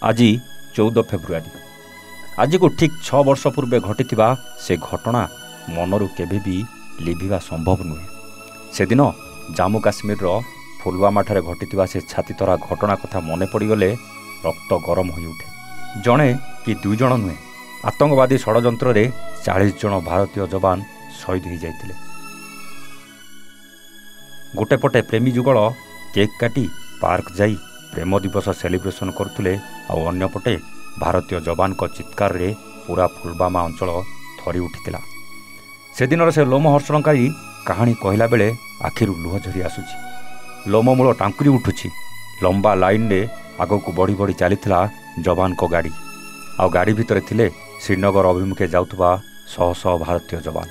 আজি 14 ଫେବୃଆରୀ। ଆଜିକୁ ଠିକ୍ 6 ବର୍ଷ ପୂର୍ବେ ଘଟିଥିବା ସେ ଘଟଣା ମନରୁ କେବେ ବି ଲିଭିବା ସମ୍ଭବ ନୁହେଁ। ସେଦିନ ଜାମ୍ମୁ କାଶ୍ମୀରର ପୁଲୱାମାଠାରେ ଘଟିଥିବା ସେ ଛାତିଥରା ଘଟଣା କଥା ମନେ ପଡ଼ିଗଲେ ରକ୍ତ ଗରମ ହୋଇଉଠେ। ଜଣେ କି 2 ଜଣ ନୁହେଁ, ଆତଙ୍କବାଦୀ ଷଡ଼ଯନ୍ତ୍ରରେ 40 ଜଣ ଭାରତୀୟ ଯବାନ ଶହୀଦ ହୋଇଯାଇଥିଲେ। ଗୋଟେ ପଟେ ପ୍ରେମୀ ଯୁଗଳ କେକ୍ କାଟି ପାର୍କ ଯାଇ ପ୍ରେମ ଦିବସ ସେଲିବ୍ରେସନ୍ କରୁଥିଲେ, ଆଉ ଅନ୍ୟପଟେ ଭାରତୀୟ ଯବାନଙ୍କ ଚିତ୍କାରରେ ପୁରା ପୁଲୱାମା ଅଞ୍ଚଳ ଥରି ଉଠିଥିଲା। ସେଦିନର ସେ ଲୋମହର୍ଷଣକାରୀ କାହାଣୀ କହିଲା ବେଳେ ଆଖିରୁ ଲୁହ ଝରି ଆସୁଛି। ଲୋମମୂଳ ଟାଙ୍କୁରି ଉଠୁଛି। ଲମ୍ବା ଲାଇନ୍ରେ ଆଗକୁ ବଢ଼ି ବଢ଼ି ଚାଲିଥିଲା ଯବାନଙ୍କ ଗାଡ଼ି, ଆଉ ଗାଡ଼ି ଭିତରେ ଥିଲେ ଶ୍ରୀନଗର ଅଭିମୁଖେ ଯାଉଥିବା ଶହ ଶହ ଭାରତୀୟ ଯବାନ।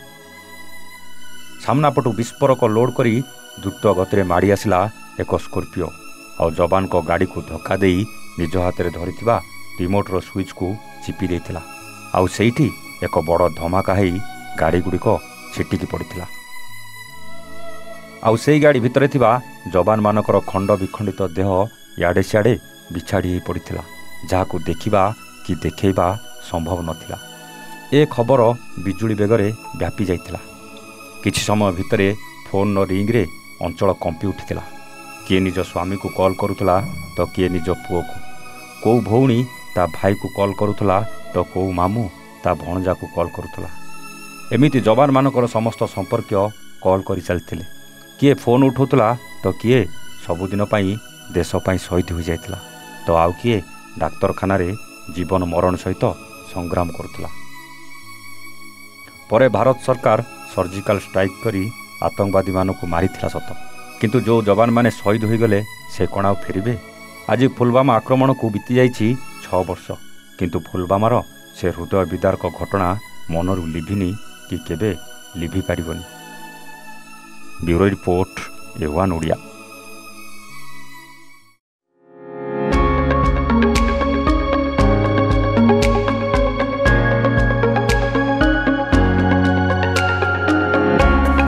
ସାମ୍ନାପଟୁ ବିସ୍ଫୋରକ ଲୋଡ୍ କରି ଦ୍ରୁତ ଗତିରେ ମାଡ଼ି ଆସିଲା ଏକ ସ୍କର୍ପିଓ, ଆଉ ଯବାନଙ୍କ ଗାଡ଼ିକୁ ଧକ୍କା ଦେଇ ନିଜ ହାତରେ ଧରିଥିବା ରିମୋଟ୍ର ସୁଇଚ୍କୁ ଚିପି ଦେଇଥିଲା। ଆଉ ସେଇଠି ଏକ ବଡ଼ ଧମାକା ହେଇ ଗାଡ଼ିଗୁଡ଼ିକ ଛିଟିକି ପଡ଼ିଥିଲା। ଆଉ ସେଇ ଗାଡ଼ି ଭିତରେ ଥିବା ଯବାନମାନଙ୍କର ଖଣ୍ଡ ବିଖଣ୍ଡିତ ଦେହ ଇଆଡ଼େ ସିଆଡ଼େ ବିଛାଡ଼ି ହୋଇ ପଡ଼ିଥିଲା, ଯାହାକୁ ଦେଖିବା କି ଦେଖେଇବା ସମ୍ଭବ ନଥିଲା। ଏ ଖବର ବିଜୁଳି ବେଗରେ ବ୍ୟାପି ଯାଇଥିଲା। କିଛି ସମୟ ଭିତରେ ଫୋନ୍ର ରିଙ୍ଗରେ ଅଞ୍ଚଳ କମ୍ପି ଉଠିଥିଲା। କିଏ ନିଜ ସ୍ୱାମୀକୁ କଲ୍ କରୁଥିଲା ତ କିଏ ନିଜ ପୁଅକୁ, କେଉଁ ଭଉଣୀ ତା ଭାଇକୁ କଲ୍ କରୁଥିଲା ତ କେଉଁ ମାମୁଁ ତା ଭଣଜାକୁ କଲ୍ କରୁଥିଲା। ଏମିତି ଯବାନମାନଙ୍କର ସମସ୍ତ ସମ୍ପର୍କୀୟ କଲ୍ କରି ଚାଲିଥିଲେ। କିଏ ଫୋନ୍ ଉଠାଉଥିଲା ତ କିଏ ସବୁଦିନ ପାଇଁ ଦେଶ ପାଇଁ ଶହୀଦ ହୋଇଯାଇଥିଲା, ତ ଆଉ କିଏ ଡାକ୍ତରଖାନାରେ ଜୀବନ ମରଣ ସହିତ ସଂଗ୍ରାମ କରୁଥିଲା। ପରେ ଭାରତ ସରକାର ସର୍ଜିକାଲ ଷ୍ଟ୍ରାଇକ୍ କରି ଆତଙ୍କବାଦୀମାନଙ୍କୁ ମାରିଥିଲା ସତ, କିନ୍ତୁ ଯେଉଁ ଯବାନମାନେ ଶହୀଦ ହୋଇଗଲେ ସେ କ'ଣ ଆଉ ଫେରିବେ? ଆଜି ପୁଲୱାମା ଆକ୍ରମଣକୁ ବିତିଯାଇଛି 6 ବର୍ଷ, କିନ୍ତୁ ପୁଲୱାମାର ସେ ହୃଦୟ ବିଦାରକ ଘଟଣା ମନରୁ ଲିଭିନି କି କେବେ ଲିଭି ପାରିବନି। Bureau report A1 Odia.